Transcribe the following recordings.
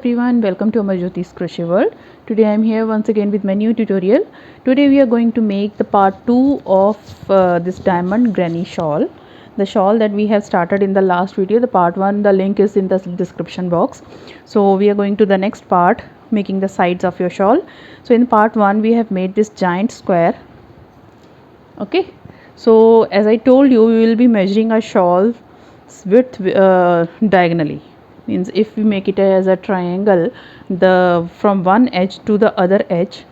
everyone, welcome to Amarjyoti's Crochet World. Today I am here once again with my new tutorial. Today we are going to make the part 2 of this diamond granny shawl. The shawl that we have started in the last video, the part 1, the link is in the description box. So we are going to the next part, making the sides of your shawl. So in part 1 we have made this giant square. Okay, so as I told you, we will be measuring a shawl width diagonally. Means if we make it as a triangle, the from one edge to the other edge,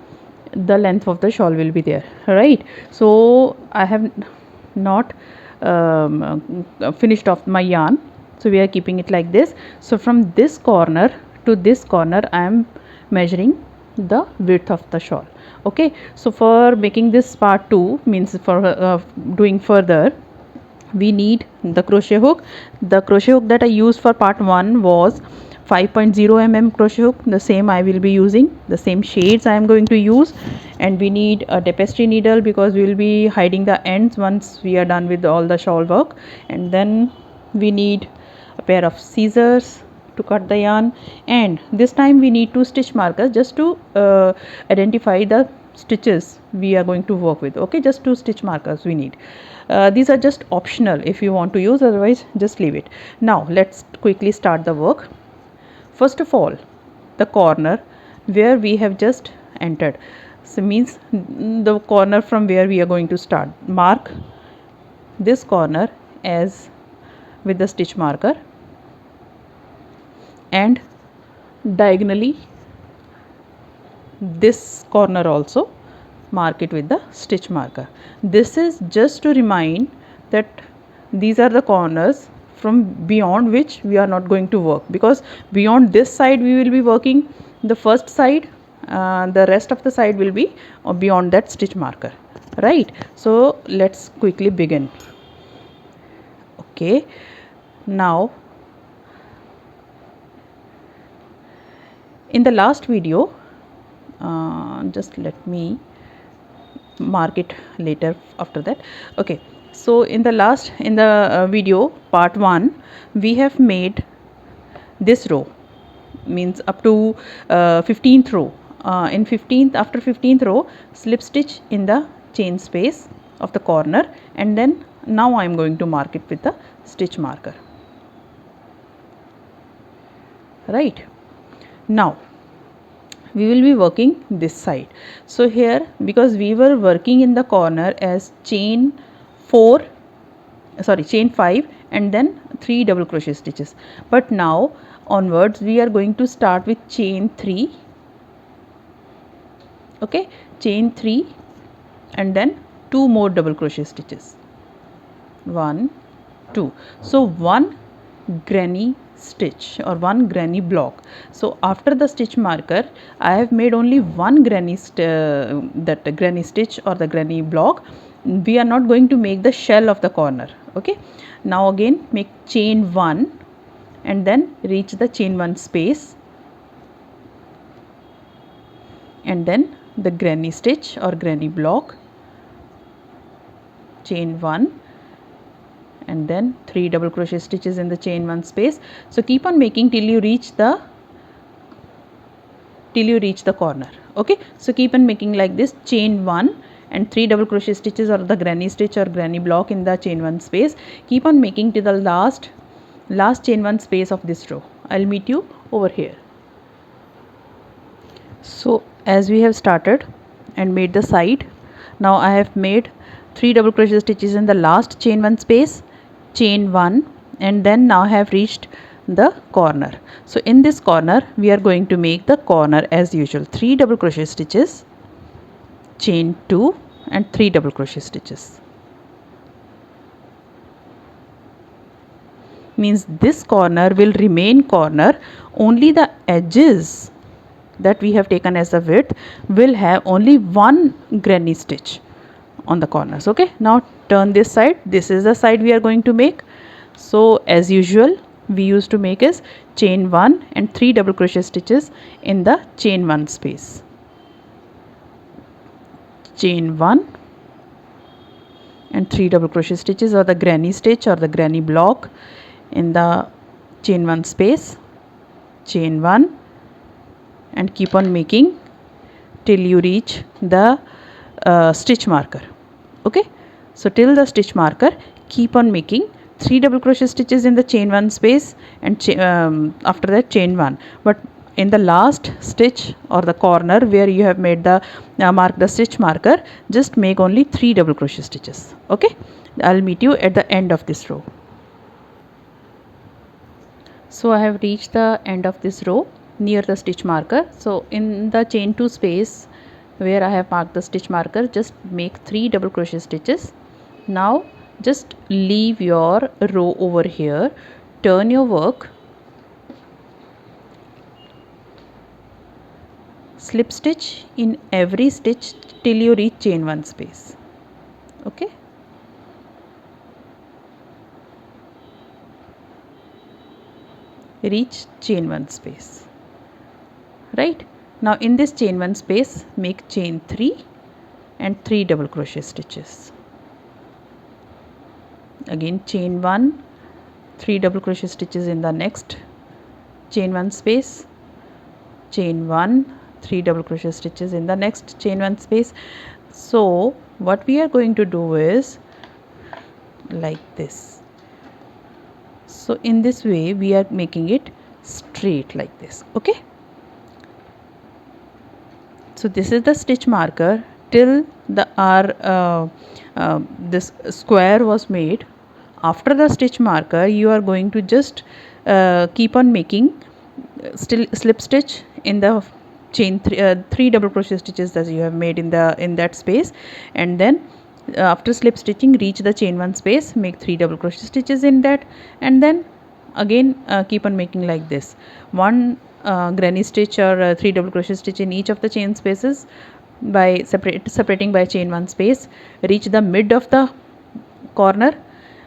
the length of the shawl will be there, right? So I have not finished off my yarn, so we are keeping it like this. So from this corner to this corner I am measuring the width of the shawl. Okay, so for making this part 2, means for doing further, we need the crochet hook. The crochet hook that I used for part 1 was 5.0 mm crochet hook. The same I will be using, the same shades I am going to use. And we need a tapestry needle because we will be hiding the ends once we are done with all the shawl work. And then we need a pair of scissors to cut the yarn, and this time we need 2 stitch markers just to identify the stitches we are going to work with. Okay, just 2 stitch markers we need. These are just optional if you want to use, otherwise just leave it. Now let's quickly start the work. First of all, the corner where we have just entered, so means the corner from where we are going to start, mark this corner as with the stitch marker, and diagonally this corner also mark it with the stitch marker. This is just to remind that these are the corners from beyond which we are not going to work, because beyond this side we will be working the first side, the rest of the side will be beyond that stitch marker, right? So let's quickly begin. Okay, now in the last video, just let me mark it later after that. Okay, so in the video part 1 we have made this row, means up to 15th row. In 15th, after 15th row, slip stitch in the chain space of the corner, and then now I am going to mark it with the stitch marker, right? Now we will be working this side. So here, because we were working in the corner as chain 5 and then 3 double crochet stitches, but now onwards we are going to start with chain 3. Okay, chain 3 and then 2 more double crochet stitches, 1 2. So 1 granny stitch or 1 granny block. So after the stitch marker I have made only 1 granny granny stitch or the granny block. We are not going to make the shell of the corner. Okay, now again make chain 1 and then reach the chain 1 space, and then the granny stitch or granny block, chain 1 and then 3 double crochet stitches in the chain 1 space. So keep on making till you reach the corner. Okay, so keep on making like this, chain 1 and 3 double crochet stitches or the granny stitch or granny block in the chain 1 space. Keep on making till the last chain 1 space of this row. I'll meet you over here. So as we have started and made the side, now I have made 3 double crochet stitches in the last chain 1 space, chain 1, and then now I have reached the corner. So in this corner we are going to make the corner as usual, 3 double crochet stitches, chain 2 and 3 double crochet stitches. Means this corner will remain corner, only the edges that we have taken as the width will have only 1 granny stitch on the corners. Okay, now turn this side. This is the side we are going to make. So as usual we used to make is chain 1 and 3 double crochet stitches in the chain 1 space, chain 1 and 3 double crochet stitches or the granny stitch or the granny block in the chain 1 space, chain 1 and keep on making till you reach the stitch marker. Okay, so till the stitch marker keep on making 3 double crochet stitches in the chain 1 space, and after that chain 1, but in the last stitch or the corner where you have made the mark the stitch marker, just make only 3 double crochet stitches. Okay, I'll meet you at the end of this row. So I have reached the end of this row near the stitch marker. So in the chain 2 space where I have marked the stitch marker, just make 3 double crochet stitches. Now just leave your row over here, turn your work, slip stitch in every stitch till you reach chain 1 space. Okay, reach chain 1 space. Right, now in this chain 1 space make chain 3 and 3 double crochet stitches. Again chain 1, 3 double crochet stitches in the next chain 1 space, chain 1, 3 double crochet stitches in the next chain 1 space. So what we are going to do is like this. So in this way we are making it straight like this. Okay, so this is the stitch marker till the this square was made. After the stitch marker you are going to just keep on making still slip stitch in the chain 3 double crochet stitches that you have made in that space, and then after slip stitching reach the chain 1 space, make 3 double crochet stitches in that, and then again keep on making like this, one granny stitch or 3 double crochet stitch in each of the chain spaces by separating by chain 1 space, reach the mid of the corner,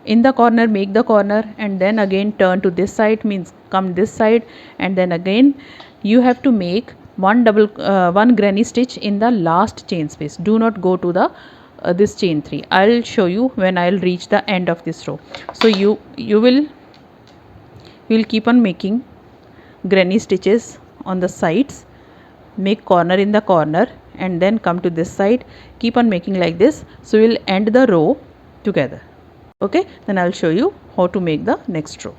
in the corner make the corner, and then again turn to this side, means come this side, and then again you have to make one granny stitch in the last chain space. Do not go to the this chain 3. I'll show you when I'll reach the end of this row. So you will keep on making granny stitches on the sides, make corner in the corner, and then come to this side, keep on making like this. So we'll end the row together. Okay, then I'll show you how to make the next row.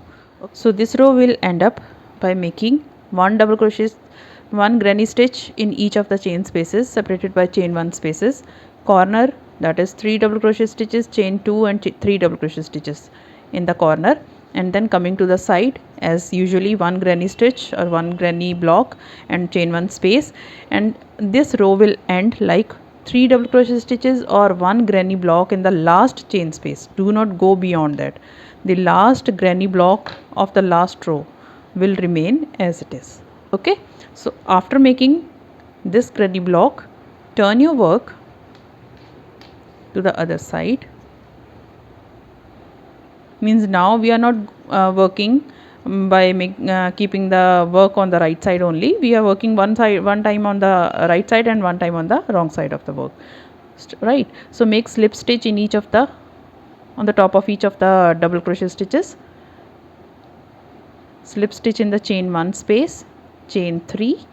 So this row will end up by making one double crochet, one granny stitch in each of the chain spaces separated by chain 1 spaces, corner, that is 3 double crochet stitches, chain 2 and 3 double crochet stitches in the corner, and then coming to the side as usually one granny stitch or one granny block and chain 1 space, and this row will end like 3 double crochet stitches or one granny block in the last chain space. Do not go beyond that. The last granny block of the last row will remain as it is. Okay, so after making this granny block, turn your work to the other side, means now we are not working by keeping the work on the right side only. We are working one time on the right side and one time on the wrong side of the work, right? So make slip stitch in each of the on the top of each of the double crochet stitches, slip stitch in the chain 1 space, chain 3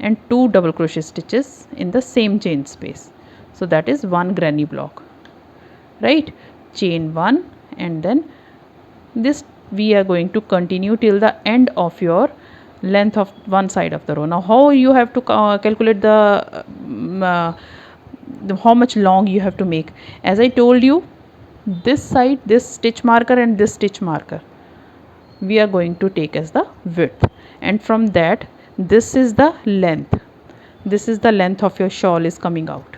and 2 double crochet stitches in the same chain space. So that is one granny block, right? Chain 1, and then this we are going to continue till the end of your length of one side of the row. Now how you have to calculate the how much long you have to make. As I told you, this side, this stitch marker and this stitch marker we are going to take as the width, and from that this is the length. This is the length of your shawl is coming out,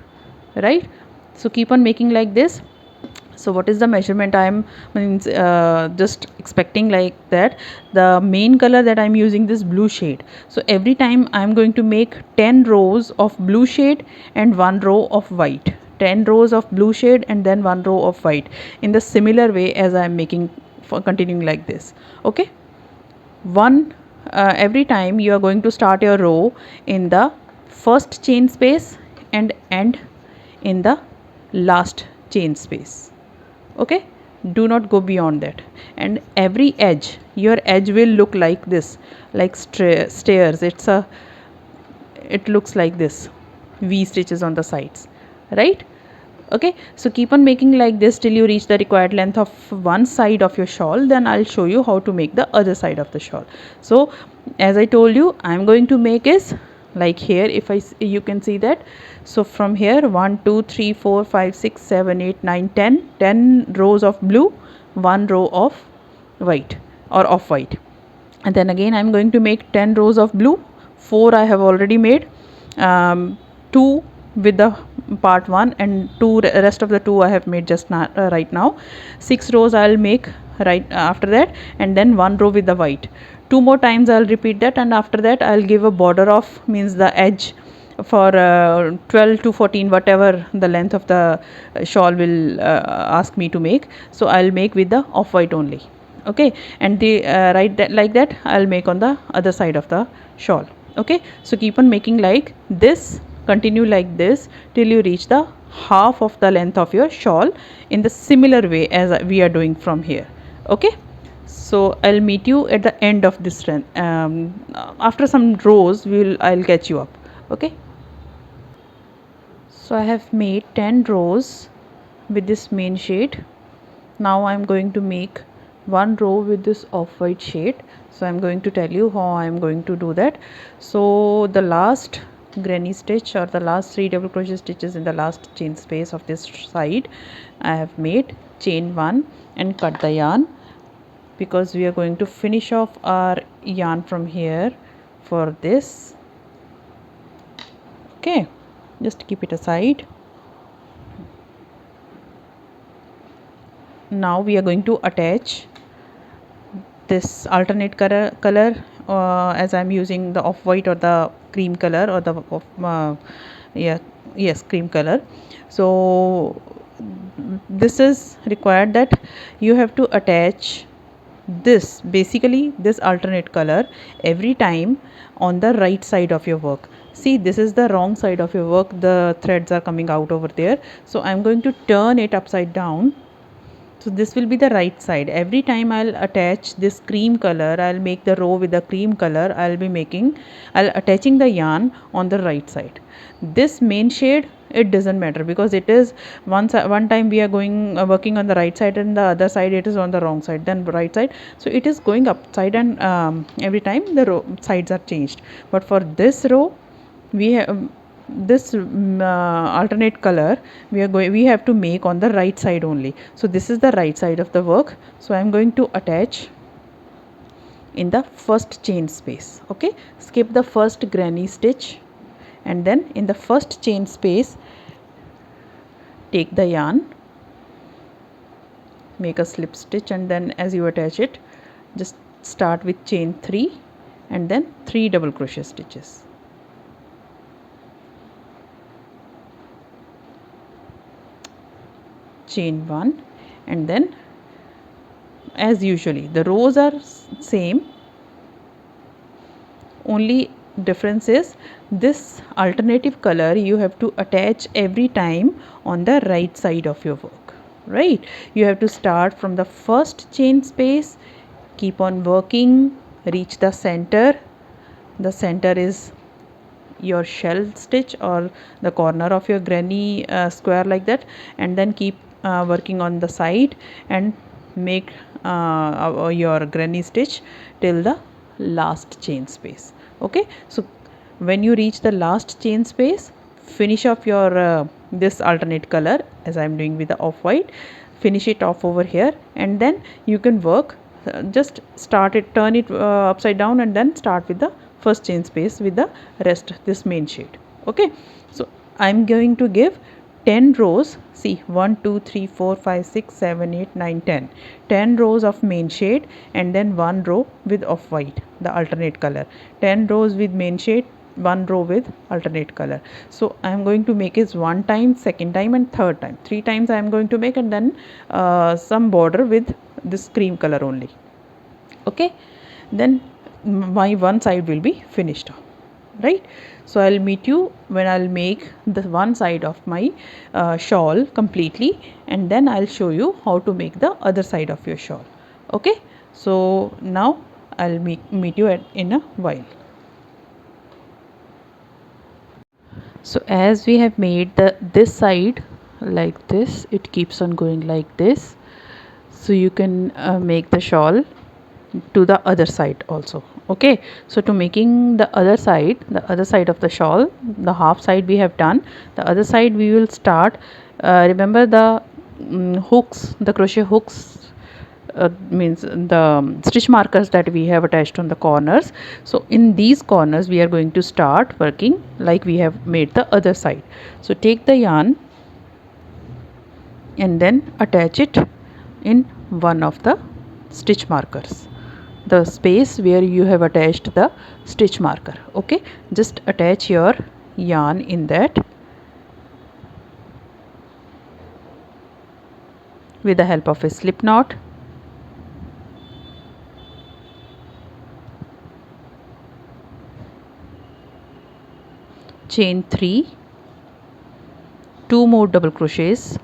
right? So keep on making like this. So what is the measurement? I am just expecting like that. The main color that I am using, this blue shade. So every time I am going to make 10 rows of blue shade and 1 row of white. 10 rows of blue shade and then 1 row of white, in the similar way as I am making for continuing like this. Okay, every time you are going to start your row in the first chain space and end in the last chain space. Okay, do not go beyond that. And every edge, your edge will look like this, like stairs. It's a it looks like this, V stitches on the sides, right? Okay, so keep on making like this till you reach the required length of one side of your shawl. Then I'll show you how to make the other side of the shawl. So as I told you, I'm going to make is like here. If you can see that, so from here 1 2 3 4 5 6 7 8 9 10 rows of blue, one row of white or off white, and then again I'm going to make 10 rows of blue. 4 I have already made, 2 with the part 1 and 2 rest of the 2 I have made just now, right now. 6 rows I'll make right after that, and then 1 row with the white. 2 more times I'll repeat that, and after that I'll give a border of, means the edge, for 12 to 14, whatever the length of the shawl will ask me to make. So I'll make with the off white only. Okay, and the right that like that I'll make on the other side of the shawl. Okay, so keep on making like this, continue like this till you reach the half of the length of your shawl in the similar way as we are doing from here. Okay, so I'll meet you at the end of this after some rows I'll catch you up. Okay, so I have made 10 rows with this main shade. Now I'm going to make one row with this off-white shade. So I'm going to tell you how I'm going to do that. So the last granny stitch, or the last 3 double crochet stitches in the last chain space of this side, I have made chain 1 and cut the yarn, because we are going to finish off our yarn from here for this. Okay, just keep it aside. Now we are going to attach this alternate color as I'm using the off-white or the cream color, or the yes, cream color. So this is required that you have to attach this, basically this alternate color, every time on the right side of your work. See, this is the wrong side of your work, the threads are coming out over there. So I'm going to turn it upside down. So this will be the right side. Every time I'll attach this cream color, I'll make the row with the cream color, I'll attaching the yarn on the right side. This main shade, it doesn't matter, because it is one time we are going working on the right side, and the other side it is on the wrong side, then right side. So it is going upside, and every time the row sides are changed. But for this row, we have this alternate color, we have to make on the right side only. So this is the right side of the work. So I'm going to attach in the first chain space. Okay, skip the first granny stitch, and then in the first chain space take the yarn, make a slip stitch, and then as you attach it, just start with chain 3 and then 3 double crochet stitches. Chain 1, and then as usually the rows are same, only difference is this alternative color you have to attach every time on the right side of your work, right? You have to start from the first chain space, keep on working, reach the center. The center is your shell stitch or the corner of your granny square, like that, and then keep working on the side and make your granny stitch till the last chain space. Okay, so when you reach the last chain space, finish off your this alternate color, as I am doing with the off-white, finish it off over here, and then you can work, just start it, turn it upside down, and then start with the first chain space with the rest, this main shade. Okay, so I'm going to give 10 rows. See, 1 2 3 4 5 6 7 8 9 10 rows of main shade, and then one row with off-white, the alternate color. 10 rows with main shade, one row with alternate color. So I am going to make is one time, second time, and third time. 3 times I am going to make, and then some border with this cream color only. Okay, then my one side will be finished off, right? So I'll meet you when I'll make the one side of my shawl completely, and then I'll show you how to make the other side of your shawl. Okay, so now I'll meet you in a while. So as we have made this side like this, it keeps on going like this. So you can make the shawl to the other side also. Okay, so to making the other side of the shawl, the half side we have done, the other side we will start. Remember the hooks, the crochet hooks, means the stitch markers that we have attached on the corners. So in these corners we are going to start working like we have made the other side. So take the yarn and then attach it in one of the stitch markers, the space where you have attached the stitch marker. Okay, just attach your yarn in that with the help of a slip knot. Chain 3, 2 more double crochets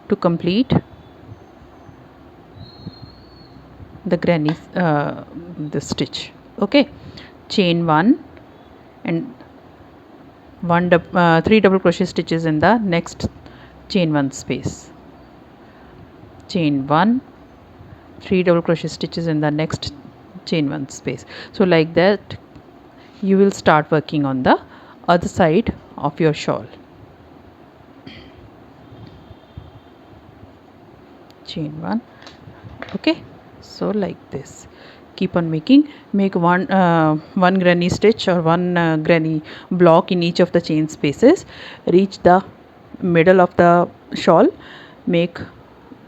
to complete the granny the stitch. Okay, chain 1 and 3 double crochet stitches in the next chain 1 space. Chain 1, 3 double crochet stitches in the next chain 1 space. So like that you will start working on the other side of your shawl. Chain 1. Okay, so like this, keep on make one granny stitch or one granny block in each of the chain spaces. Reach the middle of the shawl, make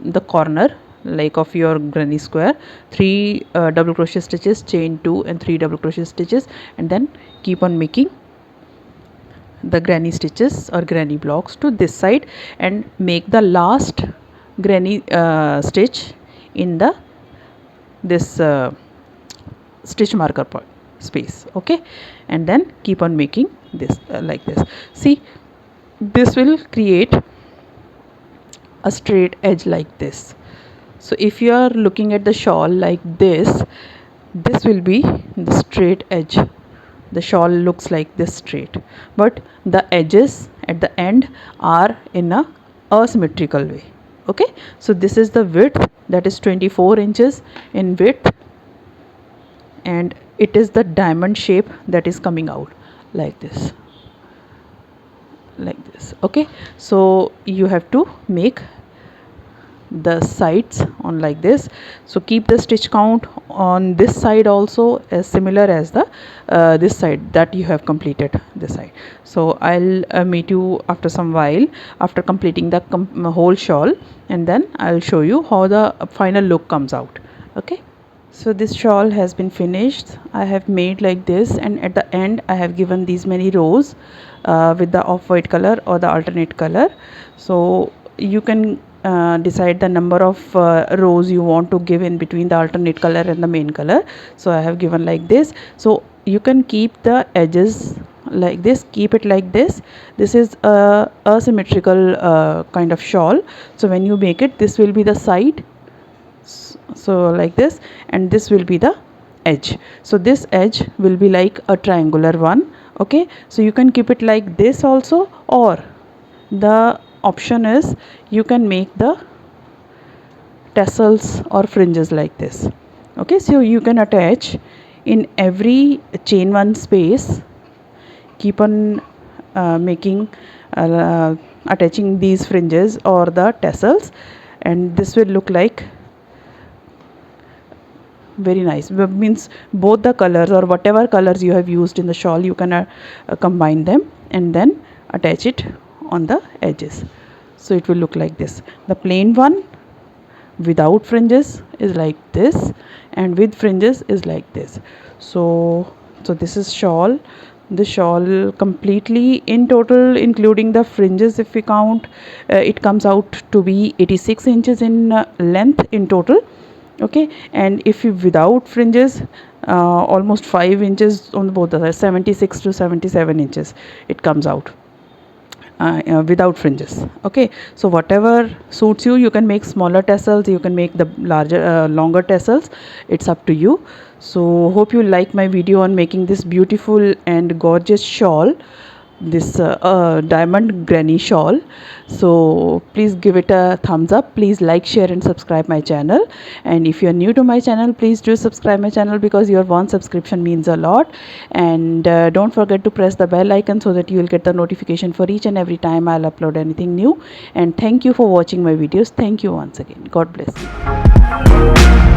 the corner like of your granny square, 3 double crochet stitches, chain 2 and 3 double crochet stitches, and then keep on making the granny stitches or granny blocks to this side and make the last granny stitch in the this stitch marker space. Okay, and then keep on making this like this. See, this will create a straight edge like this. So if you are looking at the shawl like this, this will be the straight edge. The shawl looks like this straight, but the edges at the end are in a asymmetrical way. Okay, so this is the width, that is 24 inches in width, and it is the diamond shape that is coming out like this, like this. Okay, so you have to make the sides on like this. So keep the stitch count on this side also as similar as the this side that you have completed this side. So I'll meet you after some while after completing the whole shawl, and then I'll show you how the final look comes out. Okay, so this shawl has been finished. I have made like this, and at the end I have given these many rows with the off-white color or the alternate color. So you can decide the number of rows you want to give in between the alternate color and the main color. So I have given like this. So you can keep the edges like this, keep it like this. This is a symmetrical kind of shawl. So when you make it, this will be the side, so like this, and this will be the edge. So this edge will be like a triangular one. Okay, so you can keep it like this also, or the option is you can make the tassels or fringes like this. Okay, so you can attach in every chain one space, keep on making attaching these fringes or the tassels, and this will look like very nice. Means both the colors or whatever colors you have used in the shawl, you can combine them and then attach it on the edges. So it will look like this. The plain one without fringes is like this, and with fringes is like this. So this is shawl. The shawl completely in total, including the fringes, if we count, it comes out to be 86 inches in length in total. Okay, and if you without fringes, almost 5 inches on both the sides, 76 to 77 inches it comes out without fringes. Okay, so whatever suits you, you can make smaller tassels, you can make the larger longer tassels, it's up to you. So hope you like my video on making this beautiful and gorgeous shawl this diamond granny shawl. So please give it a thumbs up. Please like, share and subscribe my channel. And if you are new to my channel, please do subscribe my channel, because your one subscription means a lot. And don't forget to press the bell icon so that you will get the notification for each and every time I'll upload anything new. And thank you for watching my videos. Thank you once again. God bless you.